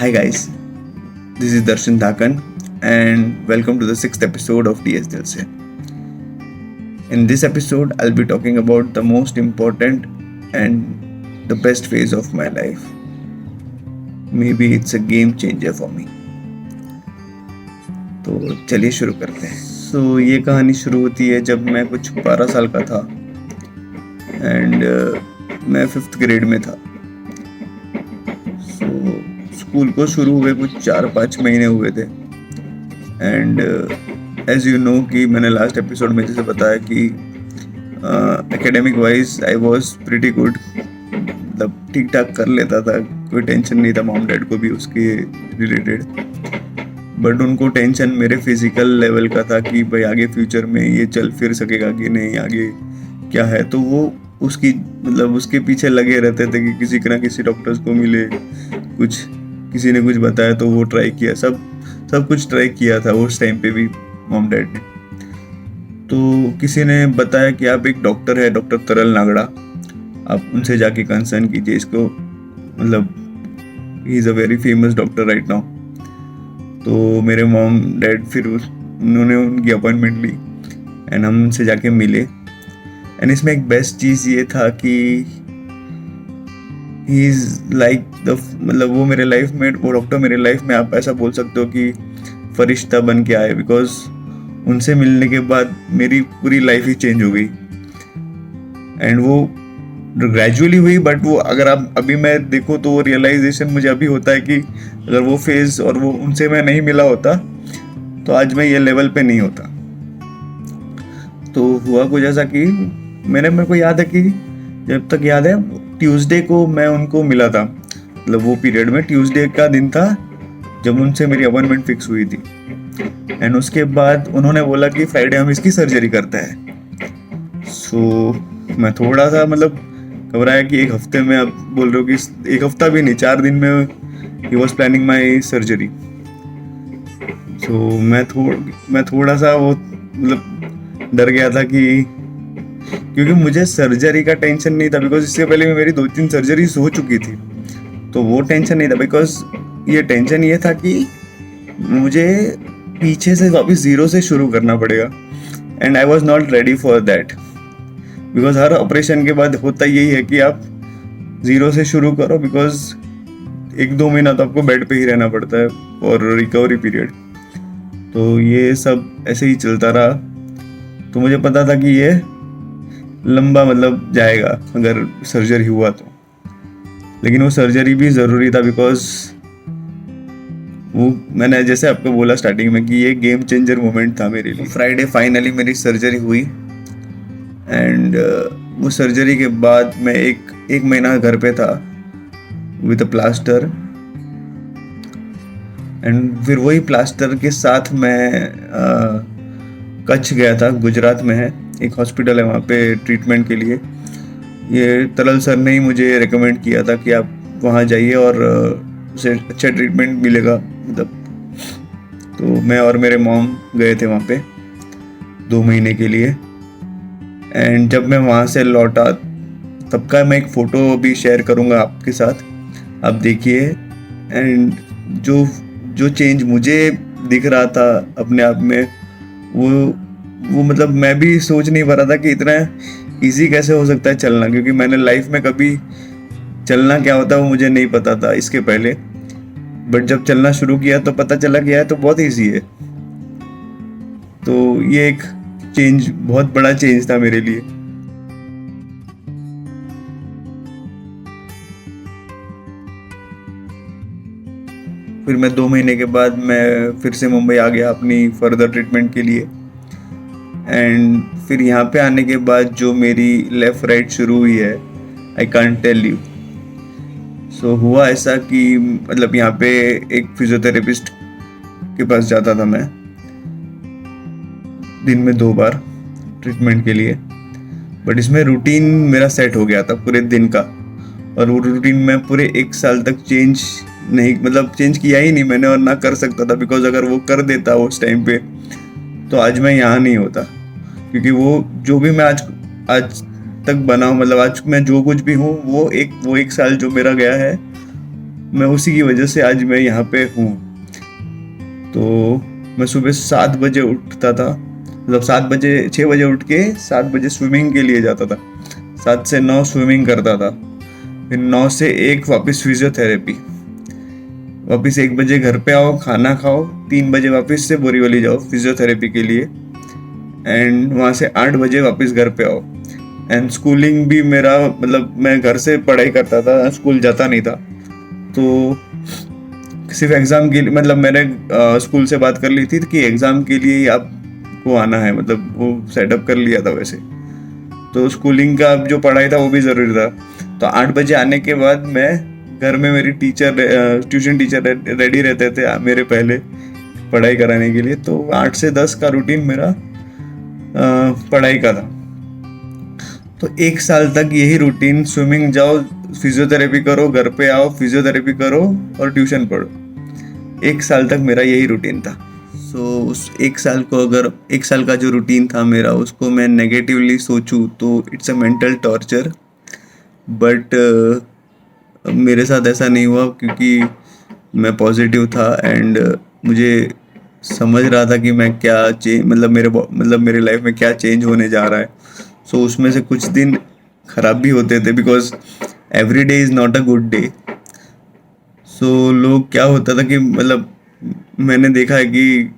Hi guys, this is Darshan Dhakan and welcome to the 6th episode of DS Dilse. In this episode, I'll be talking about the most important and the best phase of my life. Maybe it's a game changer for me. तो चलिए शुरू करते हैं। ये कहानी शुरू होती है जब मैं कुछ 12 साल का था एंड मैं 5th ग्रेड में था। स्कूल को शुरू हुए कुछ 4-5 महीने हुए थे एंड एज यू नो कि मैंने लास्ट एपिसोड में जैसे बताया कि academic wise I was pretty good, मतलब ठीक ठाक कर लेता था, कोई टेंशन नहीं था मॉम डैड को भी उसके रिलेटेड। बट उनको टेंशन मेरे फिजिकल लेवल का था कि भाई आगे फ्यूचर में ये चल फिर सकेगा कि नहीं, आगे क्या है। तो वो उसकी मतलब उसके पीछे लगे रहते थे कि किसी ना किसी डॉक्टर्स को मिले, कुछ किसी ने कुछ बताया तो वो ट्राई किया, सब कुछ ट्राई किया था उस टाइम पे भी मॉम डैड ने। तो किसी ने बताया कि आप एक डॉक्टर है, डॉक्टर तरल नागड़ा, आप उनसे जाके कंसर्न कीजिए इसको, मतलब he is a very famous doctor right now. तो मेरे मॉम डैड फिर उन्होंने उनकी अपॉइंटमेंट ली एंड हम उनसे जाके मिले। एंड इसमें एक बेस्ट चीज़ ये था कि ही इज़ लाइक मतलब वो मेरे लाइफ में, वो डॉक्टर मेरे लाइफ में आप ऐसा बोल सकते हो कि फरिश्ता बन के आए, बिकॉज उनसे मिलने के बाद मेरी पूरी लाइफ ही चेंज हो गई। एंड वो ग्रेजुअली हुई, बट वो अगर आप अभी मैं देखूँ तो वो रियलाइजेशन मुझे अभी होता है कि अगर वो फेज और वो उनसे मैं नहीं मिला होता तो आज मैं ये लेवल पे नहीं होता। तो हुआ कुछ ऐसा कि मेरे को याद है कि जब तक याद है ट्यूसडे को मैं उनको मिला था, मतलब वो पीरियड में ट्यूसडे का दिन था जब उनसे मेरी अपॉइंटमेंट फिक्स हुई थी। एंड उसके बाद उन्होंने बोला कि फ्राइडे हम इसकी सर्जरी करते हैं। मैं थोड़ा सा मतलब घबराया कि एक हफ्ते में, आप बोल रहे हो कि एक हफ्ता भी नहीं, 4 दिन में he was planning my surgery. मैं थोड़ा सा वो मतलब डर गया था कि, क्योंकि मुझे सर्जरी का टेंशन नहीं था बिकॉज इससे पहले मेरी 2-3 सर्जरीज हो चुकी थी, तो वो टेंशन नहीं था। बिकॉज ये टेंशन ये था कि मुझे पीछे से वापस जीरो से शुरू करना पड़ेगा and I was not ready for that. Because her operation के बाद होता यही है कि आप जीरो से शुरू करो, बिकॉज 1-2 महीना तो आपको बेड पे ही रहना पड़ता है और रिकवरी पीरियड। तो ये सब ऐसे ही चलता रहा। तो मुझे पता था कि ये लंबा मतलब जाएगा अगर सर्जरी हुआ तो, लेकिन वो सर्जरी भी ज़रूरी था बिकॉज वो मैंने जैसे आपको बोला स्टार्टिंग में कि ये गेम चेंजर मोमेंट था मेरे लिए। फ्राइडे फाइनली मेरी सर्जरी हुई एंड वो सर्जरी के बाद मैं एक महीना घर पे था विद अ प्लास्टर। एंड फिर वही प्लास्टर के साथ मैं कच्छ गया था, गुजरात में है एक हॉस्पिटल है वहाँ पे ट्रीटमेंट के लिए। ये तरल सर ने ही मुझे रेकमेंड किया था कि आप वहाँ जाइए और उसे अच्छा ट्रीटमेंट मिलेगा, मतलब। तो मैं और मेरे मॉम गए थे वहाँ पे 2 महीने के लिए। एंड जब मैं वहाँ से लौटा तब का मैं एक फ़ोटो अभी शेयर करूँगा आपके साथ, आप देखिए। एंड जो चेंज मुझे दिख रहा था अपने आप में, वो मतलब मैं भी सोच नहीं पा रहा था कि इतना इजी कैसे हो सकता है चलना, क्योंकि मैंने लाइफ में कभी चलना क्या होता है वो मुझे नहीं पता था इसके पहले। बट जब चलना शुरू किया तो पता चला कि यार तो बहुत इजी है। तो ये एक चेंज, बहुत बड़ा चेंज था मेरे लिए। फिर मैं 2 महीने के बाद मैं फिर से मुंबई आ गया अपनी फर्दर ट्रीटमेंट के लिए। एंड फिर यहाँ पे आने के बाद जो मेरी लेफ़्ट राइट शुरू हुई है, आई कांट टेल यू। हुआ ऐसा कि मतलब यहाँ पे एक फिजियोथेरेपिस्ट के पास जाता था मैं दिन में 2 बार ट्रीटमेंट के लिए। बट इसमें रूटीन मेरा सेट हो गया था पूरे दिन का, और वो रूटीन मैं पूरे 1 साल तक चेंज किया ही नहीं मैंने, और ना कर सकता था। बिकॉज अगर वो कर देता उस टाइम पे तो आज मैं यहाँ नहीं होता, क्योंकि वो जो भी मैं आज तक बना हूँ, मतलब आज मैं जो कुछ भी हूँ, वो एक साल जो मेरा गया है मैं उसी की वजह से आज मैं यहाँ पे हूँ। तो मैं सुबह 7 बजे उठता था, मतलब 6 बजे उठ के 7 बजे स्विमिंग के लिए जाता था। 7 से 9 स्विमिंग करता था, फिर 9 से 1 वापस फिजियोथेरेपी, वापस 1 बजे घर पे आओ, खाना खाओ, 3 बजे वापस से बोरीवली जाओ फिजियोथेरेपी के लिए, एंड वहाँ से 8 बजे वापस घर पे आओ। एंड स्कूलिंग भी मेरा, मतलब मैं घर से पढ़ाई करता था, स्कूल जाता नहीं था। तो सिर्फ एग्ज़ाम के लिए, मतलब मैंने स्कूल से बात कर ली थी कि एग्ज़ाम के लिए ही आपको आना है, मतलब वो सेटअप कर लिया था वैसे। तो स्कूलिंग का जो पढ़ाई था वो भी ज़रूरी था। तो 8 बजे आने के बाद मैं घर में, मेरी ट्यूशन टीचर रेडी रहते थे मेरे पहले पढ़ाई कराने के लिए। तो 8 से 10 का रूटीन मेरा पढ़ाई का था। तो 1 साल तक यही रूटीन, स्विमिंग जाओ, फिजियोथेरेपी करो, घर पे आओ, फिजियोथेरेपी करो और ट्यूशन पढ़ो। 1 साल तक मेरा यही रूटीन था। उस 1 साल को, अगर 1 साल का जो रूटीन था मेरा, उसको मैं नेगेटिवली सोचूं तो it's a mental torture. But मेरे साथ ऐसा नहीं हुआ क्योंकि मैं पॉजिटिव था एंड मुझे समझ रहा था कि मैं क्या मतलब मेरे लाइफ में क्या चेंज होने जा रहा है। उसमें से कुछ दिन खराब भी होते थे, because every day is not a good day. लोग, क्या होता था कि मतलब मैंने देखा है कि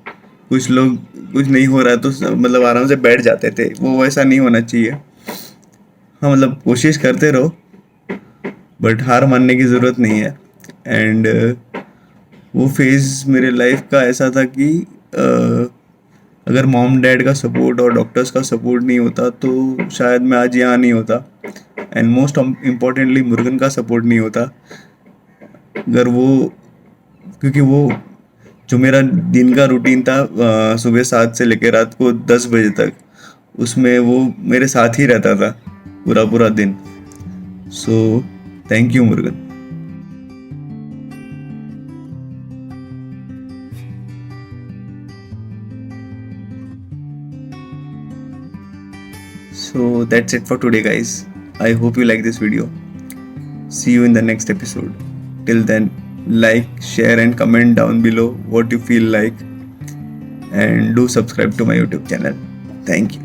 कुछ लोग, कुछ नहीं हो रहा है तो मतलब आराम से बैठ जाते थे। वो वैसा नहीं होना चाहिए। हाँ, मतलब कोशिश करते रहो, बट हार मानने की ज़रूरत नहीं है। एंड वो फेज़ मेरे लाइफ का ऐसा था कि अगर मॉम डैड का सपोर्ट और डॉक्टर्स का सपोर्ट नहीं होता तो शायद मैं आज यहाँ नहीं होता। एंड मोस्ट इम्पॉर्टेंटली मुरुगन का सपोर्ट नहीं होता। अगर वो, क्योंकि वो जो मेरा दिन का रूटीन था सुबह 7 से लेकर रात को 10 बजे तक, उसमें वो मेरे साथ ही रहता था पूरा पूरा दिन। Thank you Murugan. That's it for today, guys. I hope you like this video. See you in the next episode. Till then, like, share and comment down below what you feel like, and do subscribe to my YouTube channel. Thank you.